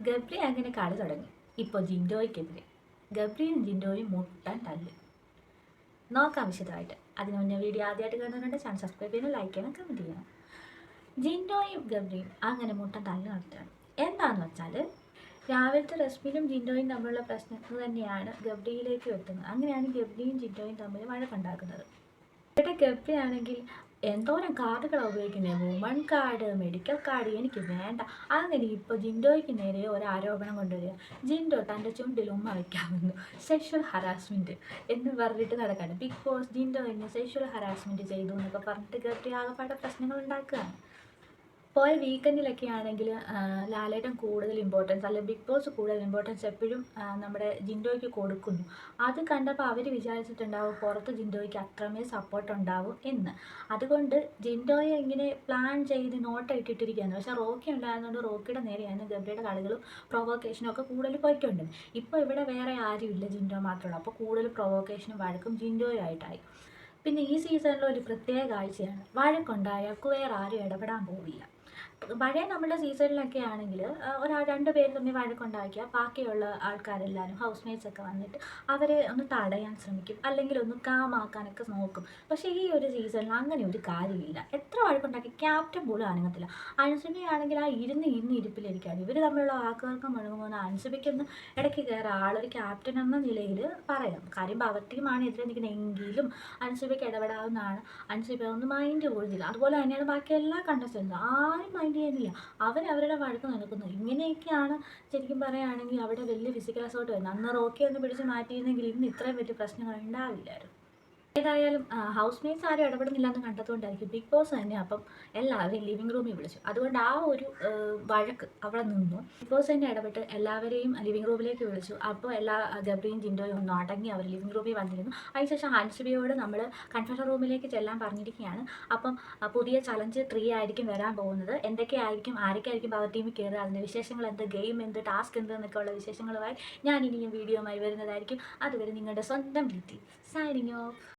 ഗബ്രി അങ്ങനെ കളി തുടങ്ങി. ഇപ്പോൾ ജിൻഡോയ്ക്കെതിരെ ഗബ്രിയും ജിൻഡോയും മുട്ടൻ തല്ല്. നോക്കാം വിശദമായിട്ട്. അതിന് മുന്നേ വീഡിയോ ആദ്യമായിട്ട് കാണുന്നുണ്ട് ചാനൽ സബ്സ്ക്രൈബ് ചെയ്യണം, ലൈക്ക് ചെയ്യണം, കമൻറ്റ് ചെയ്യണം. ജിൻഡോയും ഗബ്രിയും അങ്ങനെ മുട്ടൻ തല്ല് നടത്തുകയാണ്. എന്താണെന്ന് വെച്ചാൽ രാവിലത്തെ റസ്മിനും ജിൻഡോയും തമ്മിലുള്ള പ്രശ്നങ്ങൾ തന്നെയാണ് ഗബ്രിയിലേക്ക് എത്തുന്നത്. അങ്ങനെയാണ് ഗബ്രിയും ജിൻഡോയും തമ്മിൽ വഴക്കുണ്ടാക്കുന്നത്. ഇവിടെ ഗബ്രി ആണെങ്കിൽ എന്തോരം കാർഡുകളാണ് ഉപയോഗിക്കുന്നത്, വുമൺ കാർഡ്, മെഡിക്കൽ കാർഡ്, എനിക്ക് വേണ്ട. അങ്ങനെ ഇപ്പോൾ ജിൻഡോയ്ക്ക് നേരെ ഒരു ആരോപണം കൊണ്ടുവരിക. ജിൻഡോ തൻ്റെ ചുണ്ടിൽ ഉമ്മ വയ്ക്കാവുന്നു, സെക്ഷൽ ഹറാസ്മെൻറ്റ് എന്ന് പറഞ്ഞിട്ട് നടക്കാണ്. ബിഗ് ബോസ് ജിൻഡോ എന്നെ സെക്ഷൽ ഹറാസ്മെൻറ്റ് ചെയ്തു എന്നൊക്കെ പറഞ്ഞിട്ട് ഗബ്രി ആകെപ്പാടെ പ്രശ്നങ്ങൾ ഉണ്ടാക്കുകയാണ്. പോയ വീക്കെൻഡിലൊക്കെ ആണെങ്കിൽ ലാലേട്ടൻ കൂടുതൽ ഇമ്പോർട്ടൻസ്, അല്ലെങ്കിൽ ബിഗ് ബോസ് കൂടുതൽ ഇമ്പോർട്ടൻസ് എപ്പോഴും നമ്മുടെ ജിൻഡോയ്ക്ക് കൊടുക്കുന്നു. അത് കണ്ടപ്പോൾ അവർ വിചാരിച്ചിട്ടുണ്ടാവും പുറത്ത് ജിൻഡോയ്ക്ക് അത്രമേ സപ്പോർട്ട് ഉണ്ടാവും എന്ന്. അതുകൊണ്ട് ജിൻഡോയെ ഇങ്ങനെ പ്ലാൻ ചെയ്ത് നോട്ട് ഇട്ടിട്ടിരിക്കുകയാണ്. പക്ഷേ റോക്കി ഉണ്ടായിരുന്നുകൊണ്ട് റോക്കിയുടെ നേരെയാണ് ഗബ്രിയുടെ കളികളും പ്രൊവോക്കേഷനും ഒക്കെ കൂടുതൽ പോയിക്കൊണ്ടിരുന്നത്. ഇപ്പോൾ ഇവിടെ വേറെ ആരുമില്ല, ജിൻഡോ മാത്രമേ ഉള്ളൂ. അപ്പോൾ കൂടുതൽ പ്രൊവോക്കേഷനും വഴക്കും ജിൻഡോയുമായിട്ടായി. പിന്നെ ഈ സീസണിൽ ഒരു പ്രത്യേക കാഴ്ചയാണ്, വഴക്കുണ്ടായാൽ വേറെ ആരും ഇടപെടാൻ പോവില്ല. പഴയ നമ്മുടെ സീസണിലൊക്കെ ആണെങ്കിൽ രണ്ട് പേര് തമ്മിൽ വഴക്കുണ്ടാക്കിയാൽ ബാക്കിയുള്ള ആൾക്കാരെല്ലാവരും ഹൗസ് മേറ്റ്സ് ഒക്കെ വന്നിട്ട് അവരെ ഒന്ന് തടയാൻ ശ്രമിക്കും, അല്ലെങ്കിൽ ഒന്ന് കാമാക്കാനൊക്കെ നോക്കും. പക്ഷേ ഈ ഒരു സീസണിൽ അങ്ങനെ ഒരു കാര്യമില്ല. എത്ര വഴക്കുണ്ടാക്കി ക്യാപ്റ്റൻ പോലും അനങ്ങത്തില്ല. അൻസിബയാണെങ്കിൽ ആ ഇരുന്ന് ഇരിപ്പിലിരിക്കുകയാണ്. ഇവർ തമ്മിലുള്ള വാക്കുകൾക്ക് മുഴങ്ങുമ്പോൾ അൻസിബയ്ക്കൊന്ന് ഇടയ്ക്ക് കയറാം, ആളൊരു ക്യാപ്റ്റൻ എന്ന നിലയിൽ പറയാം. കാര്യം പവർ ടീമാണ് എതിരെ നിൽക്കുന്നതെങ്കിലും അൻസിബയ്ക്ക് ഇടപെടാവുന്നതാണ്. അൻസിബ ഒന്നും മൈൻഡ് പോലുന്നില്ല. അതുപോലെ തന്നെയാണ് ബാക്കി എല്ലാ കണ്ടസ്റ്റൻസും, ആരും മൈൻഡ് ചെയ്യുന്നില്ല. അവരവരുടെ വഴക്ക് നടക്കുന്നു. ഇങ്ങനെയൊക്കെയാണ് ശരിക്കും പറയുകയാണെങ്കിൽ അവിടെ വലിയ ഫിസിക്കൽ അസോൾട്ട് വരുന്നത്. അന്ന് റോക്കി ഒന്ന് പിടിച്ച് മാറ്റിയിരുന്നെങ്കിൽ ഇന്ന് ഇത്രയും വലിയ പ്രശ്നങ്ങൾ ഉണ്ടാവില്ലായിരുന്നു. ഏതായാലും ഹൗസ് മേറ്റ്സ് ആരും ഇടപെടുന്നില്ല എന്ന് കണ്ടതുകൊണ്ടായിരിക്കും ബിഗ് ബോസ് തന്നെ അപ്പം എല്ലാവരെയും ലിവിങ് റൂമിൽ വിളിച്ചു. അതുകൊണ്ട് ആ ഒരു വഴക്ക് അവിടെ നിന്നു. ബിഗ് ബോസ് തന്നെ ഇടപെട്ട് എല്ലാവരെയും ലിവിങ് റൂമിലേക്ക് വിളിച്ചു. അപ്പോൾ ഗബ്രിയും ജിൻഡോയും ഒന്ന് അടങ്ങി അവർ ലിവിങ് റൂമിൽ വന്നിരുന്നു. അതിനുശേഷം ഹൻസിബയോട് നമ്മൾ കൺഫെഷൻ റൂമിലേക്ക് ചെല്ലാൻ പറഞ്ഞിരിക്കുകയാണ്. അപ്പം പുതിയ ചലഞ്ച് 3 ആയിരിക്കും വരാൻ പോകുന്നത്. ആരൊക്കെയായിരിക്കും പവർ ടീമിൽ കയറുക, അതിൻ്റെ വിശേഷങ്ങൾ എന്ത്, ഗെയിം എന്ത്, ടാസ്ക് എന്ത് എന്നൊക്കെ ഉള്ള വിശേഷങ്ങളുമായി ഞാൻ ഇനിയും വീഡിയോയുമായി വരുന്നതായിരിക്കും. അതുവരെ നിങ്ങളുടെ സ്വന്തം രീതി സൈനിങ് ഓഫ്.